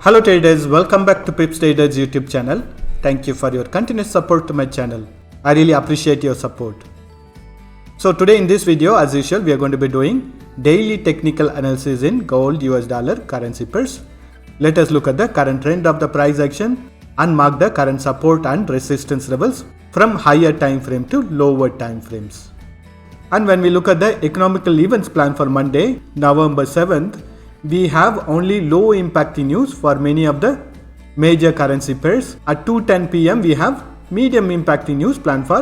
Hello traders, welcome back to Pips Traders YouTube channel. Thank you for your continuous support to my channel. I really appreciate your support. So today in this video, as usual, we are going to be doing daily technical analysis in gold, US dollar, currency pairs. Let us look at the current trend of the price action and mark the current support and resistance levels from higher time frame to lower time frames. And when we look at the economical events plan for Monday, November 7th, we have only low impacting news for many of the major currency pairs. At 2:10 PM, we have medium impacting news planned for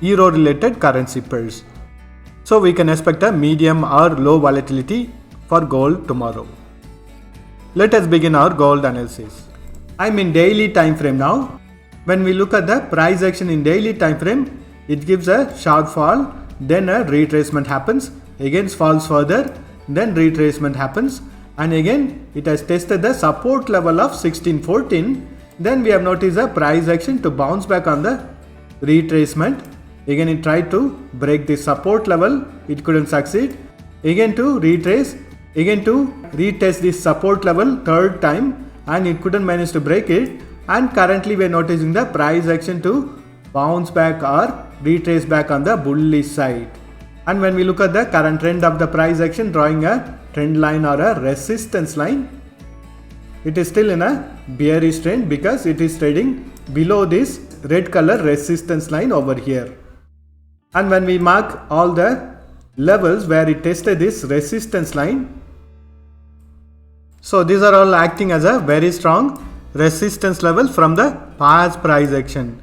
euro related currency pairs. So we can expect a medium or low volatility for gold tomorrow. Let us begin our gold analysis. I'm in daily time frame now. When we look at the price action in daily time frame, it gives a sharp fall, then a retracement happens, again falls further, then retracement happens, and again it has tested the support level of 1614. Then we have noticed a price action to bounce back on the retracement. Again it tried to break the support level, it couldn't succeed. Again to retrace, again to retest this support level third time, and it couldn't manage to break it. And currently we are noticing the price action to bounce back or retrace back on the bullish side. And when we look at the current trend of the price action, drawing a trend line or a resistance line, it is still in a bearish trend because it is trading below this red color resistance line over here. And when we mark all the levels where it tested this resistance line, so these are all acting as a very strong resistance level from the past price action.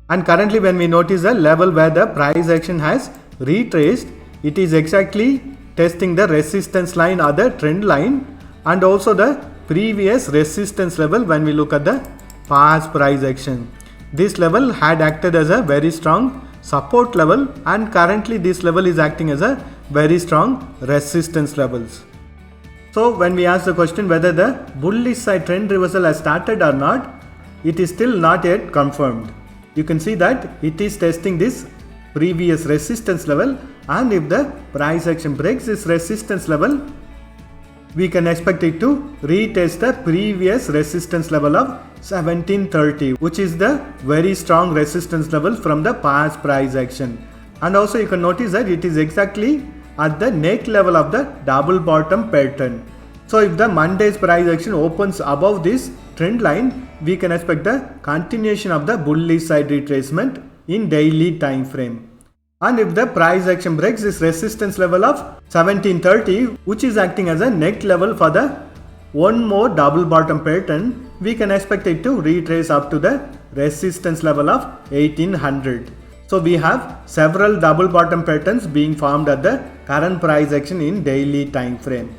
And currently when we notice the level where the price action has retraced, it is exactly testing the resistance line or the trend line and also the previous resistance level when we look at the past price action. This level had acted as a very strong support level, and currently this level is acting as a very strong resistance levels. So when we ask the question whether the bullish side trend reversal has started or not, it is still not yet confirmed. You can see that it is testing this previous resistance level, and if the price action breaks this resistance level, we can expect it to retest the previous resistance level of 1730, which is the very strong resistance level from the past price action. And also you can notice that it is exactly at the neck level of the double bottom pattern. So if the Monday's price action opens above this trend line, we can expect the continuation of the bullish side retracement in daily time frame. And if the price action breaks this resistance level of 1730, which is acting as a neck level for the one more double bottom pattern, we can expect it to retrace up to the resistance level of 1800. So we have several double bottom patterns being formed at the current price action in daily time frame.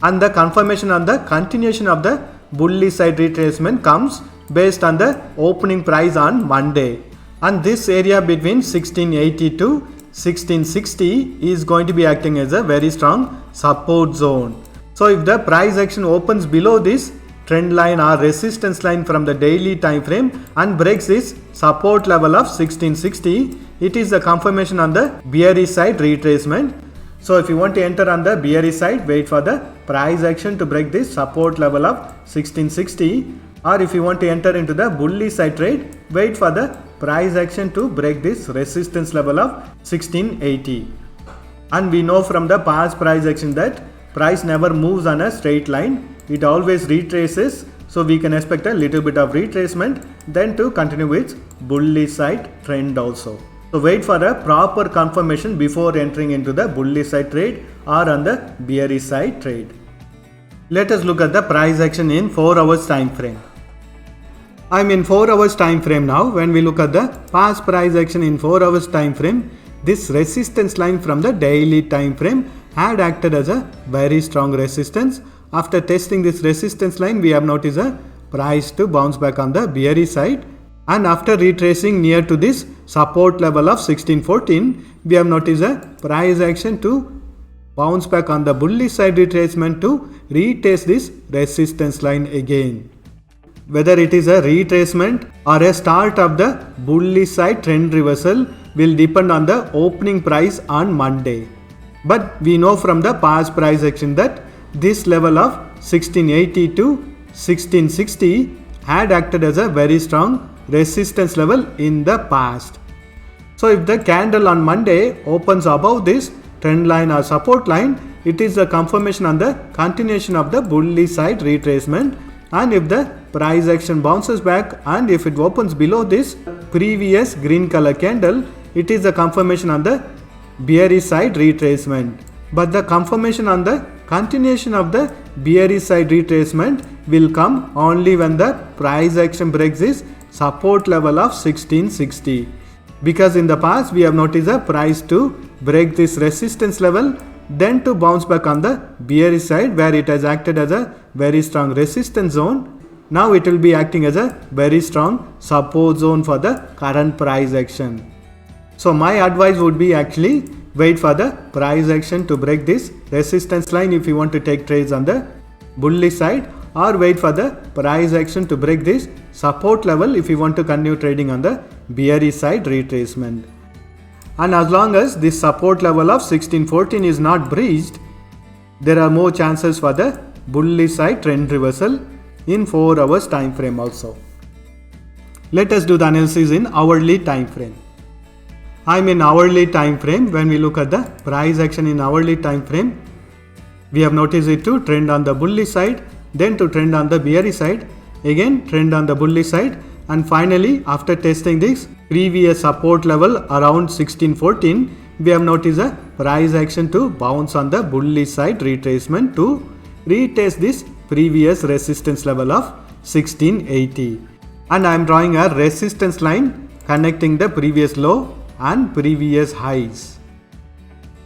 And the confirmation on the continuation of the bullish side retracement comes based on the opening price on Monday. And this area between 1680 to 1660 is going to be acting as a very strong support zone. So if the price action opens below this trend line or resistance line from the daily time frame and breaks this support level of 1660, it is a confirmation on the bearish side retracement. So if you want to enter on the bearish side, wait for the price action to break this support level of 1660, or if you want to enter into the bullish side trade, wait for the price action to break this resistance level of 1680. And we know from the past price action that price never moves on a straight line, it always retraces. So we can expect a little bit of retracement, then to continue its bullish side trend also. So wait for a proper confirmation before entering into the bullish side trade or on the bearish side trade. Let us look at the price action in 4 hours time frame. I'm in 4 hours time frame now. When we look at the past price action in 4 hours time frame, this resistance line from the daily time frame had acted as a very strong resistance. After testing this resistance line, we have noticed a price to bounce back on the bearish side, and after retracing near to this support level of 1614, we have noticed a price action to bounce back on the bullish side retracement to retest this resistance line again. Whether it is a retracement or a start of the bullish side trend reversal will depend on the opening price on Monday. But we know from the past price action that this level of 1680 to 1660 had acted as a very strong resistance level in the past. So if the candle on Monday opens above this trend line or support line, it is a confirmation on the continuation of the bullish side retracement. And if the price action bounces back and if it opens below this previous green color candle, it is a confirmation on the bearish side retracement. But the confirmation on the continuation of the bearish side retracement will come only when the price action breaks this support level of 1660. Because in the past we have noticed a price to break this resistance level, then to bounce back on the bearish side where it has acted as a very strong resistance zone. Now it will be acting as a very strong support zone for the current price action. So my advice would be actually wait for the price action to break this resistance line if you want to take trades on the bullish side, or wait for the price action to break this support level if you want to continue trading on the bearish side retracement. And as long as this support level of 1614 is not breached, there are more chances for the bullish side trend reversal in 4 hours time frame also. Let us do the analysis in hourly time frame. I'm in hourly time frame. When we look at the price action in hourly time frame, we have noticed it to trend on the bullish side, then to trend on the bearish side, again trend on the bullish side, and finally after testing this previous support level around 1614, we have noticed a price action to bounce on the bullish side retracement to retest this previous resistance level of 1680. And I am drawing a resistance line connecting the previous low and previous highs.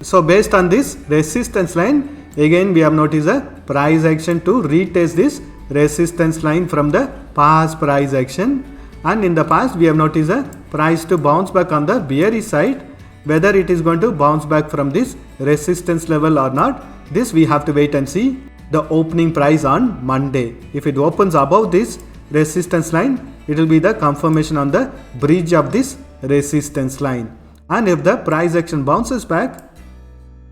So based on this resistance line, again we have noticed a price action to retest this resistance line from the past price action, and in the past we have noticed a price to bounce back on the bearish side. Whether it is going to bounce back from this resistance level or not, this we have to wait and see the opening price on Monday. If it opens above this resistance line, it will be the confirmation on the breach of this resistance line. And if the price action bounces back,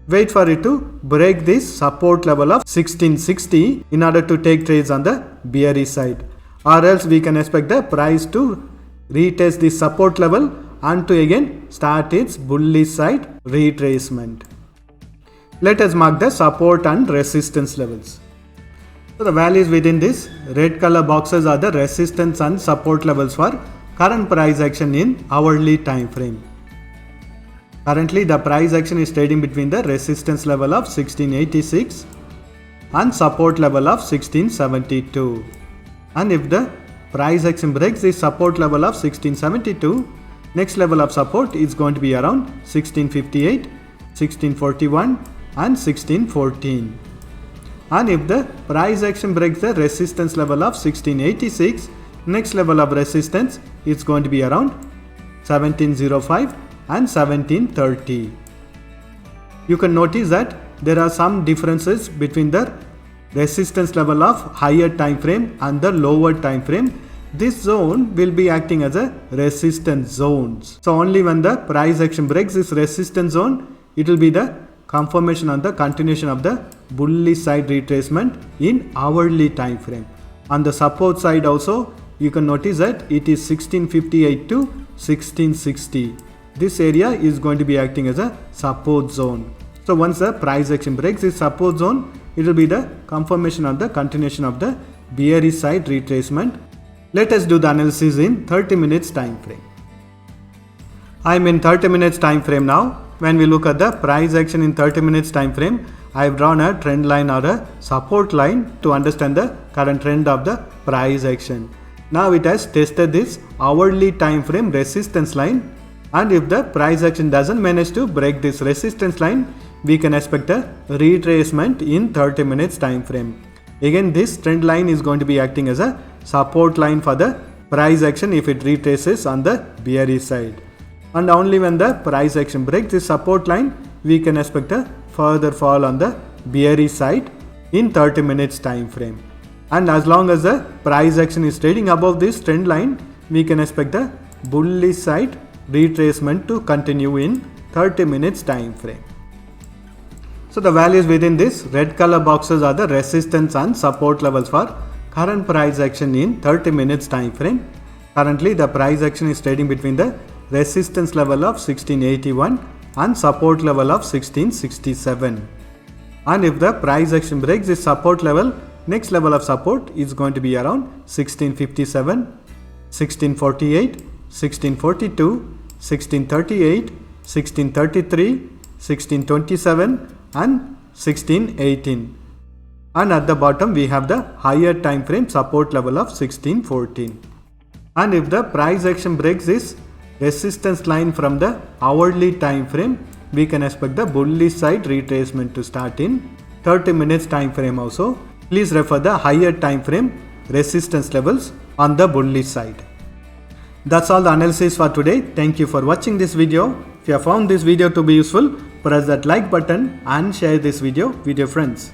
wait for it to break this support level of 1660 in order to take trades on the bearish side, or else we can expect the price to retest this support level and to again start its bullish side retracement. Let us mark the support and resistance levels. So the values within this red color boxes are the resistance and support levels for current price action in hourly time frame. Currently the price action is trading between the resistance level of 1686 and support level of 1672. And if the price action breaks the support level of 1672, next level of support is going to be around 1658, 1641 and 1614. And if the price action breaks the resistance level of 1686, next level of resistance is going to be around 1705 and 1730. You can notice that there are some differences between the resistance level of higher time frame and the lower time frame. This zone will be acting as a resistance zones. So only when the price action breaks this resistance zone, it will be the confirmation on the continuation of the bullish side retracement in hourly time frame. On the support side also, you can notice that it is 1658 to 1660. This area is going to be acting as a support zone. So once the price action breaks this support zone, it will be the confirmation of the continuation of the bearish side retracement. Let us do the analysis in 30 minutes time frame. I am in 30 minutes time frame now. When we look at the price action in 30 minutes time frame, I have drawn a trend line or a support line to understand the current trend of the price action. Now it has tested this hourly time frame resistance line, and if the price action doesn't manage to break this resistance line, we can expect a retracement in 30 minutes time frame. Again, this trend line is going to be acting as a support line for the price action if it retraces on the bearish side. And only when the price action breaks this support line, we can expect a further fall on the bearish side in 30 minutes time frame. And as long as the price action is trading above this trend line, we can expect the bullish side retracement to continue in 30 minutes time frame. So the values within this red color boxes are the resistance and support levels for current price action in 30 minutes time frame. Currently the price action is trading between the resistance level of 1681 and support level of 1667. And if the price action breaks this support level, next level of support is going to be around 1657, 1648, 1642, 1638, 1633, 1627 and 1618. And at the bottom we have the higher time frame support level of 1614. And if the price action breaks this resistance line from the hourly time frame, we can expect the bullish side retracement to start in 30 minutes time frame also. Please refer the higher time frame resistance levels on the bullish side. That's all the analysis for today. Thank you for watching this video. If you have found this video to be useful, press that like button and share this video with your friends.